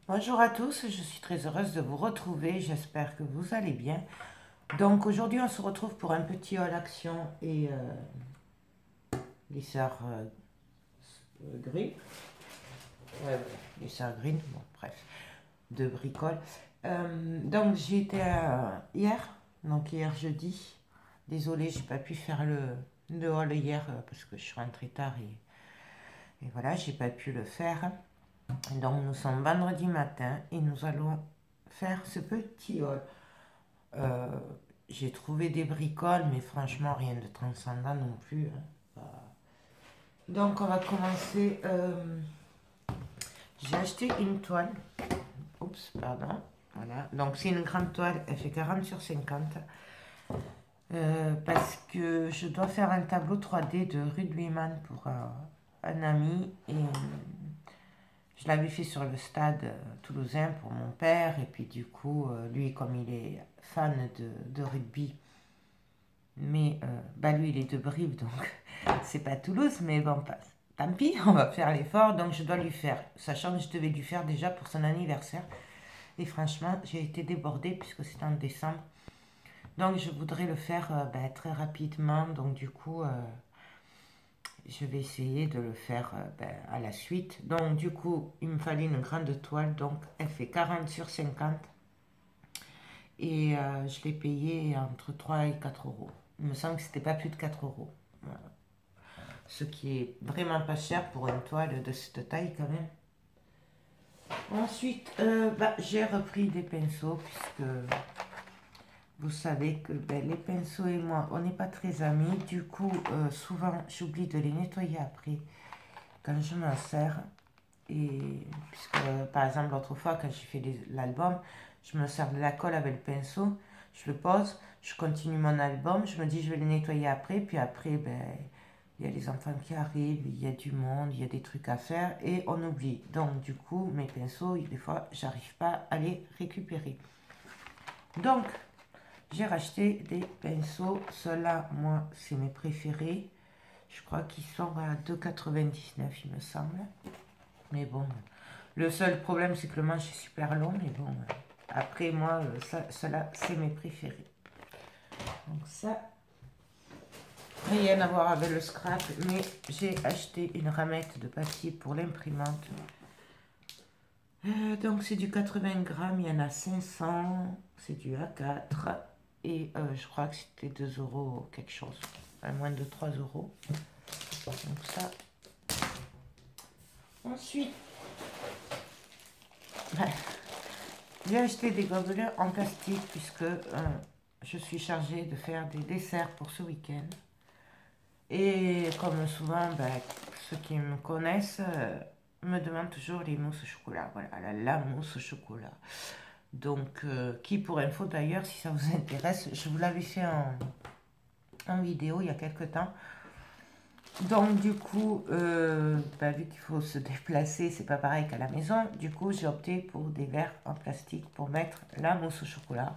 Bonjour à tous, je suis très heureuse de vous retrouver, j'espère que vous allez bien. Donc aujourd'hui on se retrouve pour un petit haul action et les sœurs Green. Ouais, les sœurs Green, bon bref, de bricole. Donc j'ai été hier, donc hier jeudi. Désolée, j'ai pas pu faire le haul hier parce que je suis rentrée tard et voilà, j'ai pas pu le faire. Donc nous sommes vendredi matin et nous allons faire ce petit haul. Euh, j'ai trouvé des bricoles, mais franchement, rien de transcendant non plus, hein. Donc, on va commencer. J'ai acheté une toile. Oups, pardon. Voilà. Donc, c'est une grande toile. Elle fait 40 sur 50. Parce que je dois faire un tableau 3D de Ruth Luyman pour un ami. Et je l'avais fait sur le stade toulousain pour mon père. Et puis, du coup, lui, comme il est fan de rugby, mais bah lui, il est de Brive, donc c'est pas Toulouse, mais bon, tant pis, on va faire l'effort. Donc je dois lui faire, sachant que je devais lui faire déjà pour son anniversaire. Et franchement, j'ai été débordée puisque c'est en décembre. Donc je voudrais le faire bah, très rapidement. Donc du coup, je vais essayer de le faire bah, à la suite. Donc du coup, il me fallait une grande toile. Donc elle fait 40 sur 50. Et je l'ai payé entre 3 et 4 euros. Il me semble que c'était pas plus de 4 euros. Voilà. Ce qui est vraiment pas cher pour une toile de cette taille quand même. Ensuite, bah, j'ai repris des pinceaux puisque vous savez que ben, les pinceaux et moi, on n'est pas très amis. Du coup, souvent, j'oublie de les nettoyer après quand je m'en sers. Et puisque, par exemple, l'autre fois, quand j'ai fait l'album, je me sers de la colle avec le pinceau, je le pose, je continue mon album, je me dis je vais le nettoyer après, puis après, ben, il y a les enfants qui arrivent, il y a du monde, il y a des trucs à faire et on oublie. Donc du coup, mes pinceaux, des fois, j'arrive pas à les récupérer. Donc, j'ai racheté des pinceaux. Ceux-là, moi, c'est mes préférés. Je crois qu'ils sont à 2,99 il me semble. Mais bon, le seul problème, c'est que le manche est super long. Mais bon, après, moi, ceux-là, c'est mes préférés. Donc ça, rien à voir avec le scrap, mais j'ai acheté une ramette de papier pour l'imprimante. Donc c'est du 80 grammes, il y en a 500, c'est du A4 et je crois que c'était 2 euros quelque chose, à moins de 3 euros. Donc ça. Ensuite, j'ai acheté des gobelets en plastique puisque je suis chargée de faire des desserts pour ce week-end. Et comme souvent, ben, ceux qui me connaissent me demandent toujours les mousses au chocolat. Voilà, la mousse au chocolat. Donc, qui pour info d'ailleurs, si ça vous intéresse, je vous l'avais fait en vidéo il y a quelques temps. Donc, du coup, bah, vu qu'il faut se déplacer, c'est pas pareil qu'à la maison. Du coup, j'ai opté pour des verres en plastique pour mettre la mousse au chocolat.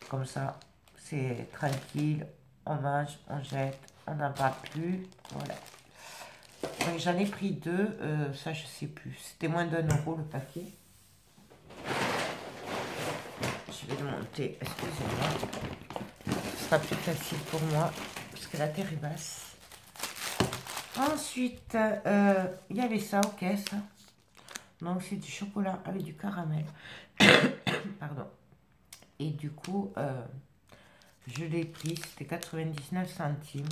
Comme ça, c'est tranquille. On mange, on jette, on n'en parle plus. Voilà. Donc j'en ai pris deux, ça je sais plus. C'était moins d'1 euro le paquet. Je vais le monter, excusez-moi. Ce sera plus facile pour moi parce que la terre est basse. Ensuite, il y avait ça aux caisses. Donc c'est du chocolat avec du caramel. Pardon. Et du coup, je l'ai pris, c'était 99 centimes.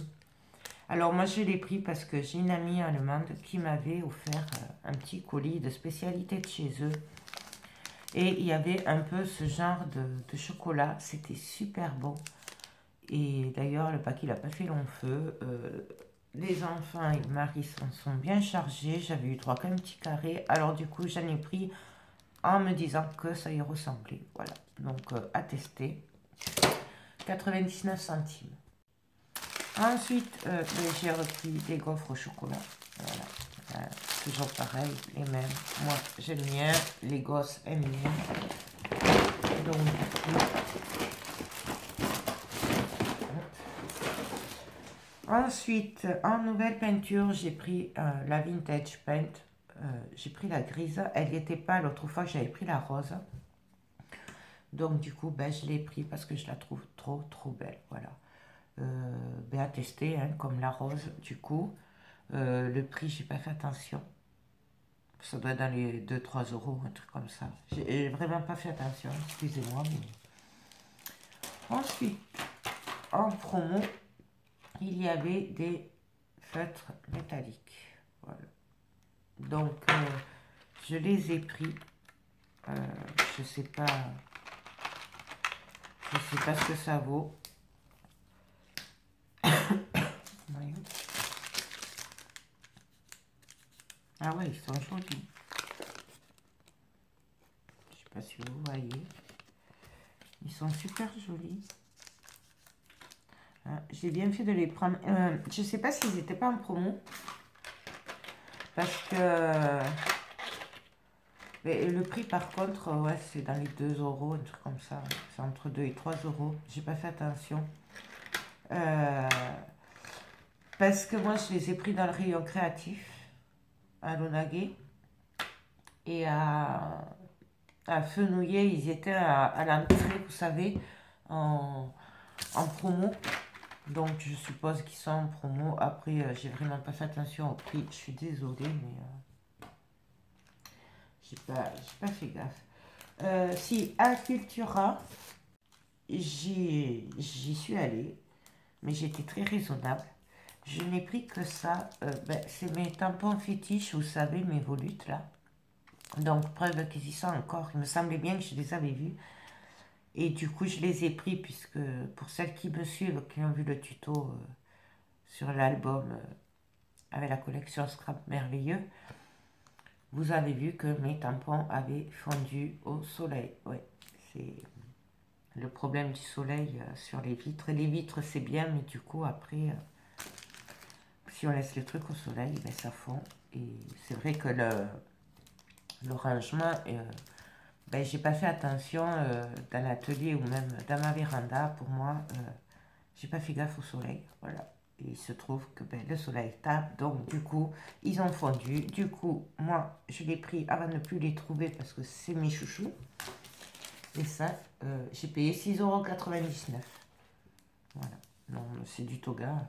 Alors moi je l'ai pris parce que j'ai une amie allemande qui m'avait offert un petit colis de spécialité de chez eux. Et il y avait un peu ce genre de chocolat, c'était super bon. Et d'ailleurs le paquet n'a pas fait long feu. Les enfants et le mari s'en sont bien chargés, j'avais eu droit qu'un petit carré. Alors du coup j'en ai pris en me disant que ça y ressemblait. Voilà, donc à tester. 99 centimes. Ensuite, j'ai repris des gaufres au chocolat. Voilà. Toujours pareil, les mêmes. Moi, j'aime bien. Les gosses aiment bien. Donc, du coup. Ensuite, en nouvelle peinture, j'ai pris la Vintage Paint. J'ai pris la grise. Elle n'y était pas l'autre fois que j'avais pris la rose. Donc du coup, ben, je l'ai pris parce que je la trouve trop belle. Voilà. Ben, à tester, hein, comme la rose. Du coup, le prix, j'ai pas fait attention. Ça doit être dans les 2-3 euros, un truc comme ça. J'ai vraiment pas fait attention, excusez-moi. Mais... Ensuite, en promo, il y avait des feutres métalliques. Voilà. Donc, je les ai pris. Je sais pas ce que ça vaut. Ah ouais, ils sont jolis. Je sais pas si vous voyez. Ils sont super jolis. J'ai bien fait de les prendre. Je sais pas s'ils n'étaient pas en promo. Parce que... Mais le prix, par contre, ouais, c'est dans les 2 euros, un truc comme ça. C'est entre 2 et 3 euros. J'ai pas fait attention. Parce que moi, je les ai pris dans le rayon créatif, à Lonagé. Et à Fenouillet, ils étaient à l'entrée, vous savez, en promo. Donc, je suppose qu'ils sont en promo. Après, j'ai vraiment pas fait attention au prix. Je suis désolée, mais j'ai pas fait gaffe. Si, à Cultura, j'y suis allée, mais j'étais très raisonnable. Je n'ai pris que ça. Ben, c'est mes tampons fétiches, vous savez, mes volutes, là. Donc, preuve qu'ils y sont encore. Il me semblait bien que je les avais vus. Et du coup, je les ai pris, puisque pour celles qui me suivent, qui ont vu le tuto sur l'album avec la collection Scrap Merveilleux, vous avez vu que mes tampons avaient fondu au soleil. Ouais, c'est le problème du soleil sur les vitres. Et les vitres, c'est bien, mais du coup, après, si on laisse le truc au soleil, ben, ça fond. Et c'est vrai que le rangement, ben, j'ai pas fait attention dans l'atelier ou même dans ma véranda. Pour moi, j'ai pas fait gaffe au soleil. Voilà. Et il se trouve que ben, le soleil tape, donc du coup, ils ont fondu. Du coup, moi, je l'ai pris avant de ne plus les trouver parce que c'est mes chouchous. Et ça, j'ai payé 6,99 €. Voilà. Non, c'est du Toga.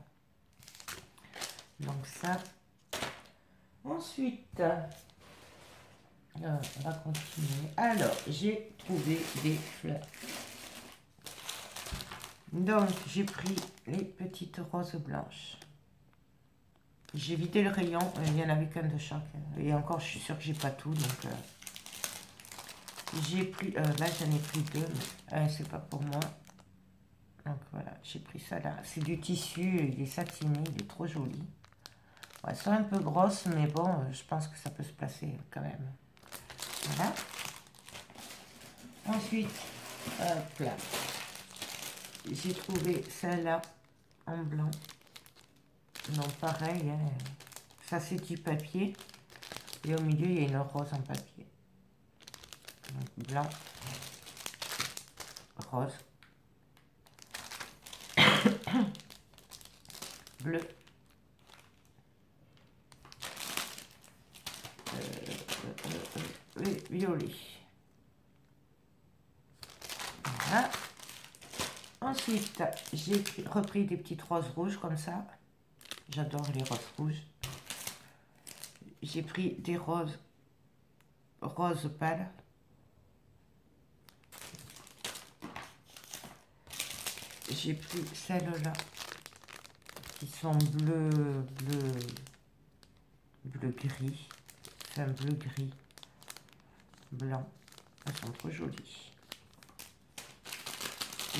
Donc ça. Ensuite, on va continuer. Alors, j'ai trouvé des fleurs. Donc, j'ai pris les petites roses blanches. J'ai vidé le rayon, il n'y en avait qu'un de chaque. Et encore, je suis sûre que j'ai pas tout. Donc, j'ai pris, là j'en ai pris deux, mais c'est pas pour moi. Donc voilà, j'ai pris ça là. C'est du tissu, il est satiné, il est trop joli. Ouais, c'est un peu grosse, mais bon, je pense que ça peut se placer quand même. Voilà. Ensuite, hop là. J'ai trouvé celle-là en blanc. Non, pareil, hein. Ça c'est du papier. Et au milieu, il y a une rose en papier. Donc, blanc, rose, bleu, violet. Voilà. Ensuite, j'ai repris des petites roses rouges comme ça. J'adore les roses rouges. J'ai pris des roses pâles. J'ai pris celles-là qui sont bleu gris. C'est un bleu gris blanc. Elles sont trop jolies.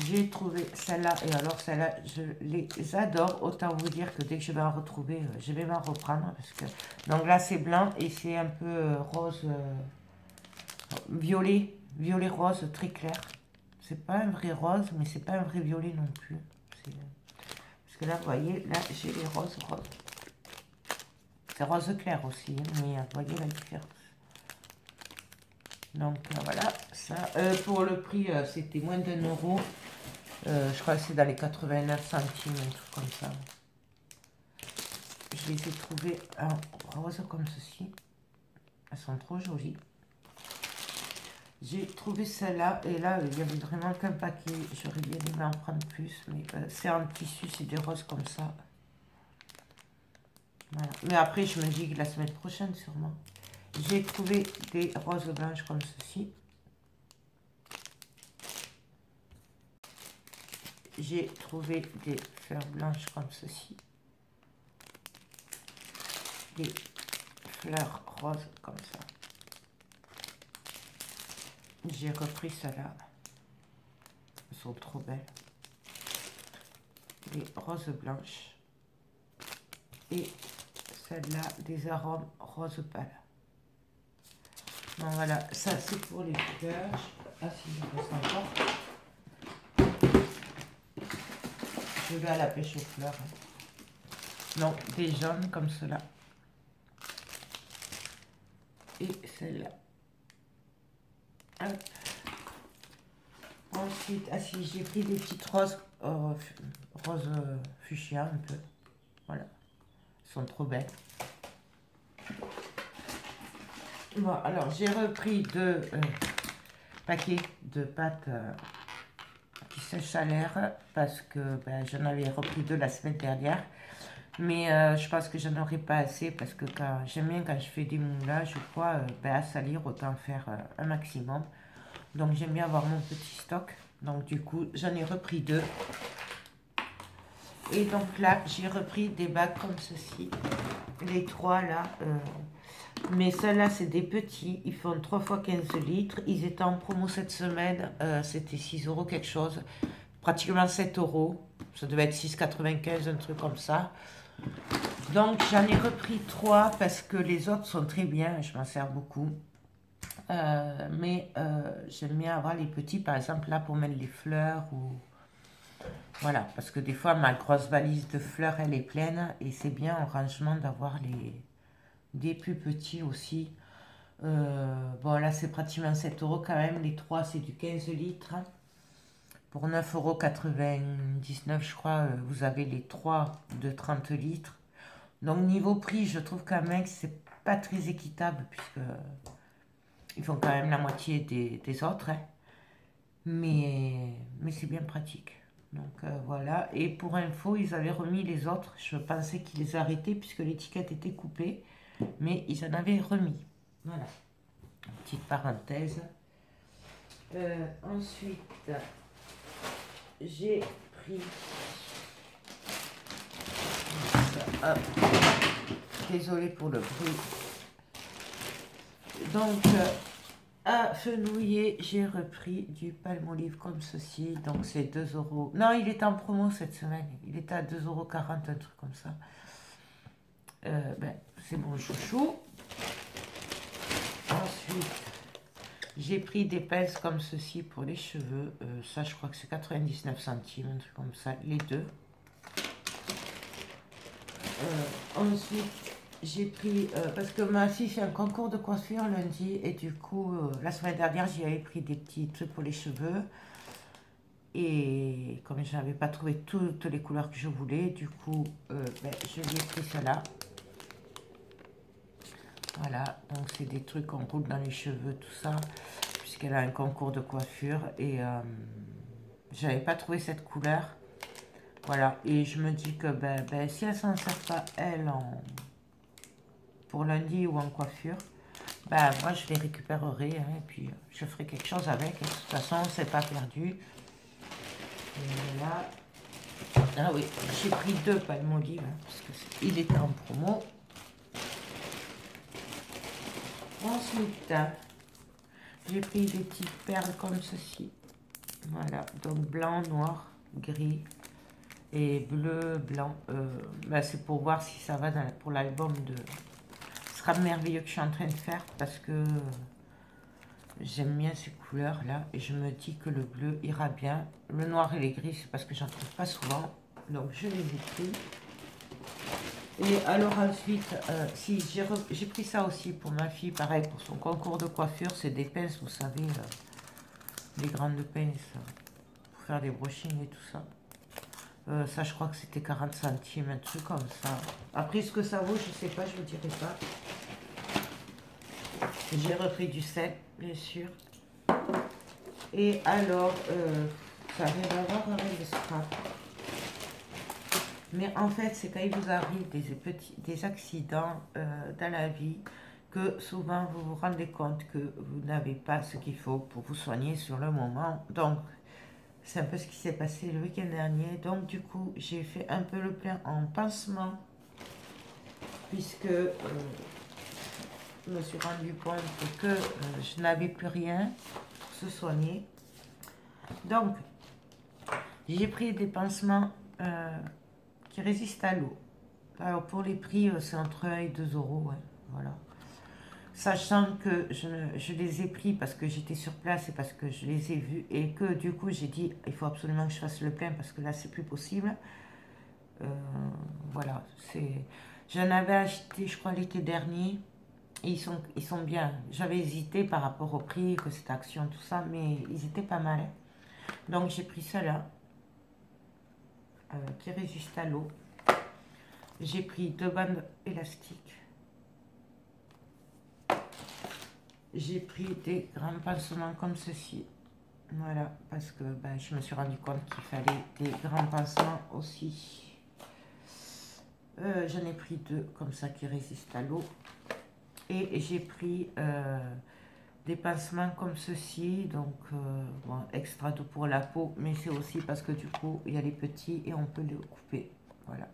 J'ai trouvé celle-là, et alors celle-là, je les adore. Autant vous dire que dès que je vais en retrouver, je vais m'en reprendre. Parce que... Donc là, c'est blanc et c'est un peu rose, violet rose très clair. C'est pas un vrai rose, mais c'est pas un vrai violet non plus. Parce que là, vous voyez, là, j'ai les roses. C'est rose clair aussi, mais vous voyez la différence. Donc voilà, ça. Pour le prix, c'était moins d'1 €. Je crois que c'est dans les 89 centimes, un truc comme ça. Je les ai trouvés en rose comme ceci. Elles sont trop jolies. J'ai trouvé celle-là, et là, il y avait vraiment qu'un paquet. J'aurais bien aimé en prendre plus, mais c'est en tissu, c'est des roses comme ça. Voilà. Mais après, je me dis que la semaine prochaine, sûrement. J'ai trouvé des roses blanches comme ceci. J'ai trouvé des fleurs blanches comme ceci. Des fleurs roses comme ça. J'ai repris celle-là. Elles sont trop belles. Des roses blanches. Et celle-là, des arômes rose pâle. Bon, voilà, ça c'est pour les fleurs. Ah si, je reste encore. Je vais à la pêche aux fleurs. Non, des jaunes comme cela. Et celle-là. Ensuite, ah si, j'ai pris des petites roses, roses fuchsia un peu. Voilà. Elles sont trop belles. Bon, alors j'ai repris deux paquets de pâtes qui sèchent à l'air parce que ben, j'en avais repris deux la semaine dernière. Mais je pense que j'en aurai pas assez parce que j'aime bien quand je fais des moulages ou quoi, ben, à salir, autant faire un maximum. Donc j'aime bien avoir mon petit stock. Donc du coup, j'en ai repris deux. Et donc là, j'ai repris des bacs comme ceci. Les trois là. Mais ceux-là, c'est des petits. Ils font 3 fois 15 litres. Ils étaient en promo cette semaine. C'était 6 € quelque chose. Pratiquement 7 €. Ça devait être 6,95, un truc comme ça. Donc j'en ai repris 3 parce que les autres sont très bien. Je m'en sers beaucoup. Mais j'aime bien avoir les petits, par exemple là pour mettre les fleurs ou voilà, parce que des fois ma grosse valise de fleurs elle est pleine et c'est bien en rangement d'avoir des plus petits aussi. Bon là c'est pratiquement 7 € quand même, les 3 c'est du 15 litres pour 9,99 € je crois. Vous avez les 3 de 30 litres, donc niveau prix je trouve quand même que c'est pas très équitable puisque ils font quand même la moitié des autres, hein. Mais c'est bien pratique. Donc voilà. Et pour info, ils avaient remis les autres. Je pensais qu'ils les arrêtaient puisque l'étiquette était coupée. Mais ils en avaient remis. Voilà. Petite parenthèse. Ensuite, j'ai pris... Hop. Désolée pour le bruit. Donc... à fenouiller, j'ai repris du Palmolive comme ceci. Donc c'est 2 €. Non, il est en promo cette semaine. Il était à 2,40 €, un truc comme ça. Ben, c'est mon chouchou. Ensuite, j'ai pris des pinces comme ceci pour les cheveux. Ça, je crois que c'est 99 centimes, un truc comme ça. Les deux. Ensuite... j'ai pris, parce que ma fille fait un concours de coiffure lundi, et du coup, la semaine dernière, j'y avais pris des petits trucs pour les cheveux. Et comme je n'avais pas trouvé toutes les couleurs que je voulais, du coup, ben, je lui ai pris cela. Voilà, donc c'est des trucs qu'on roule dans les cheveux, tout ça, puisqu'elle a un concours de coiffure. Et j'avais pas trouvé cette couleur. Voilà, et je me dis que ben, si elle s'en sert pas, elle, pour lundi ou en coiffure, bah moi je les récupérerai, hein, et puis je ferai quelque chose avec. De toute façon, c'est pas perdu. Et là, ah oui, j'ai pris 2 Palmolive, hein, parce qu'il était en promo. Ensuite, j'ai pris des petites perles comme ceci. Voilà, donc blanc, noir, gris et bleu, blanc. Bah, c'est pour voir si ça va pour l'album de... merveilleux que je suis en train de faire parce que j'aime bien ces couleurs là et je me dis que le bleu ira bien. Le noir et les gris, c'est parce que j'en trouve pas souvent, donc je les ai pris. Et alors ensuite, si j'ai pris ça aussi pour ma fille, pareil pour son concours de coiffure. C'est des pinces, vous savez, les grandes pinces pour faire des brushings et tout ça. Ça, je crois que c'était 40 centimes, un truc comme ça. Après, ce que ça vaut, je sais pas, je vous dirai pas. J'ai repris du sel, bien sûr. Et alors, ça n'a rien à voir avec le scrap. Mais en fait, c'est quand il vous arrive des accidents dans la vie que souvent vous vous rendez compte que vous n'avez pas ce qu'il faut pour vous soigner sur le moment. Donc, c'est un peu ce qui s'est passé le week-end dernier. Donc, du coup, j'ai fait un peu le plein en pansement puisque je me suis rendu compte que je n'avais plus rien pour se soigner. Donc, j'ai pris des pansements qui résistent à l'eau. Alors, pour les prix, c'est entre 1 et 2 euros. Ouais, voilà. Sachant que je les ai pris parce que j'étais sur place et parce que je les ai vus et que du coup, j'ai dit, il faut absolument que je fasse le plein parce que là, c'est plus possible. Voilà, c'est... J'en avais acheté, je crois, l'été dernier. Et ils sont bien. J'avais hésité par rapport au prix, que cette action, tout ça, mais ils étaient pas mal. Donc j'ai pris cela, qui résiste à l'eau. J'ai pris 2 bandes élastiques. J'ai pris des grands pansements comme ceci. Voilà, parce que ben, je me suis rendu compte qu'il fallait des grands pansements aussi. J'en ai pris 2 comme ça qui résistent à l'eau. Et j'ai pris des pansements comme ceci, donc bon, extra doux pour la peau, mais c'est aussi parce que du coup il y a les petits et on peut les couper. Voilà.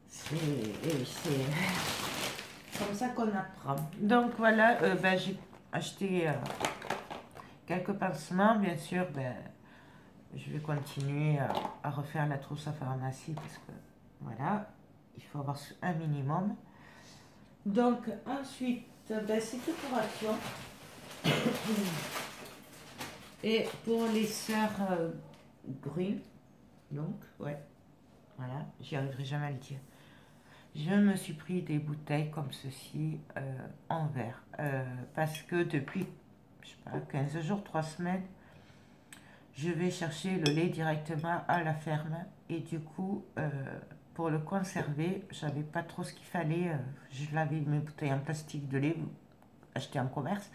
C'est comme ça qu'on apprend. Donc voilà, ben, j'ai acheté quelques pansements, bien sûr. Ben, je vais continuer à refaire la trousse à pharmacie parce que voilà, il faut avoir un minimum. Donc ensuite, ben, c'est tout pour Action. Et pour les sœurs Grune, donc, ouais, voilà, j'y arriverai jamais à le dire. Je me suis pris des bouteilles comme ceci en verre. Parce que depuis, je sais pas, 15 jours, 3 semaines, je vais chercher le lait directement à la ferme. Et du coup, pour le conserver, je n'avais pas trop ce qu'il fallait. Je lavais mes bouteilles en plastique de lait achetées en commerce.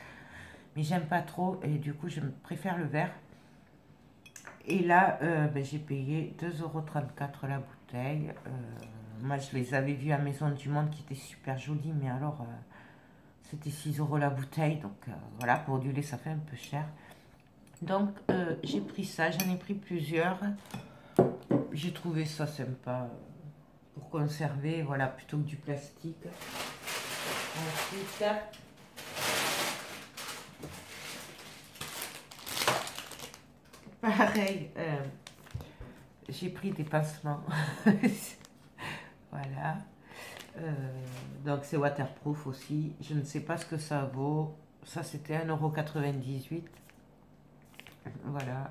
Mais j'aime pas trop et du coup, je préfère le verre. Et là, ben, j'ai payé 2,34 € la bouteille. Moi, je les avais vus à Maison du Monde qui étaient super jolis, mais alors, c'était 6 € la bouteille. Donc, voilà, pour du lait, ça fait un peu cher. Donc, j'ai pris ça, j'en ai pris plusieurs. J'ai trouvé ça sympa pour conserver, voilà, plutôt que du plastique. Ensuite, pareil, j'ai pris des pansements. Voilà. Donc c'est waterproof aussi. Je ne sais pas ce que ça vaut. Ça c'était 1,98 €. Voilà.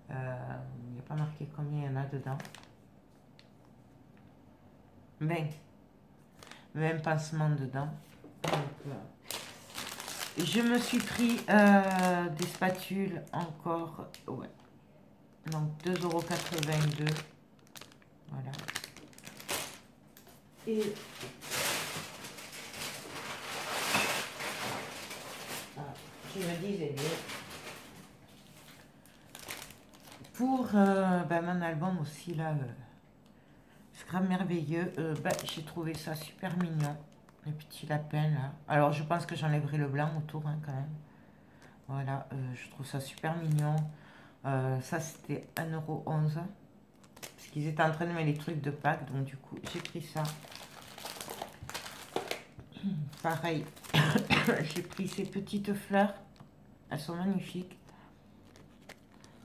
Il n'y a pas marqué combien il y en a dedans. Mais même pansement dedans. Donc, je me suis pris des spatules encore. Ouais. Donc 2,82 €. Voilà. Et je me disais bien. Pour ben, mon album aussi, là, Scrap Merveilleux, ben, j'ai trouvé ça super mignon. Les petits lapins, là. Alors, je pense que j'enlèverai le blanc autour, hein, quand même. Voilà, je trouve ça super mignon. Ça, c'était 1,11 €. Parce qu'ils étaient en train de mettre les trucs de Pâques, donc du coup, j'ai pris ça. Pareil, j'ai pris ces petites fleurs. Elles sont magnifiques.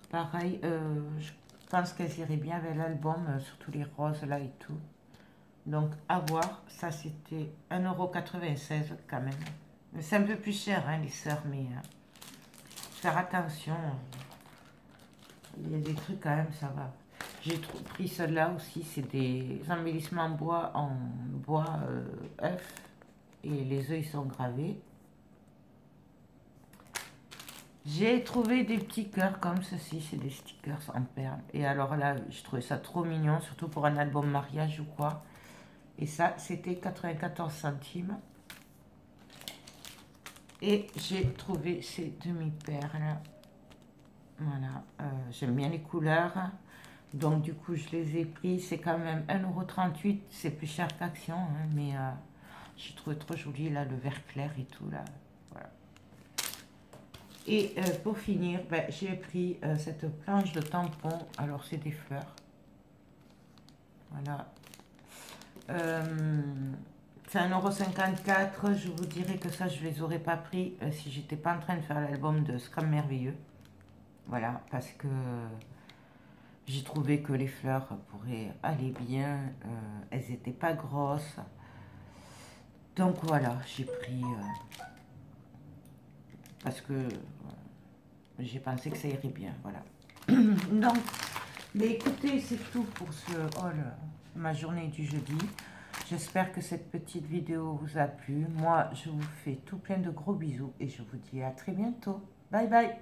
Pareil, je pense qu'elles iraient bien avec l'album, surtout les roses là et tout. Donc, à voir. Ça, c'était 1,96 € quand même. C'est un peu plus cher, hein, les sœurs, mais faire attention. Il y a des trucs quand même, ça va. J'ai pris ceux-là aussi. C'est des embellissements en bois œuf. Et les œufs, ils sont gravés. J'ai trouvé des petits cœurs comme ceci, c'est des stickers en perles. Et alors là, je trouvais ça trop mignon, surtout pour un album mariage ou quoi. Et ça, c'était 94 centimes. Et j'ai trouvé ces demi-perles. Voilà, j'aime bien les couleurs. Donc du coup, je les ai pris. C'est quand même 1,38 €. C'est plus cher qu'Action, hein, mais j'ai trouvé trop joli, là, le vert clair et tout, là. Voilà. Et pour finir, ben, j'ai pris cette planche de tampon. Alors, c'est des fleurs. Voilà. C'est 1,54 €. Je vous dirais que ça, je ne les aurais pas pris si j'étais pas en train de faire l'album de Scrum Merveilleux. Voilà, parce que j'ai trouvé que les fleurs pourraient aller bien. Elles n'étaient pas grosses. Donc voilà, j'ai pris parce que j'ai pensé que ça irait bien. Voilà. Donc, mais écoutez, c'est tout pour ma journée du jeudi. J'espère que cette petite vidéo vous a plu. Moi, je vous fais tout plein de gros bisous et je vous dis à très bientôt. Bye bye.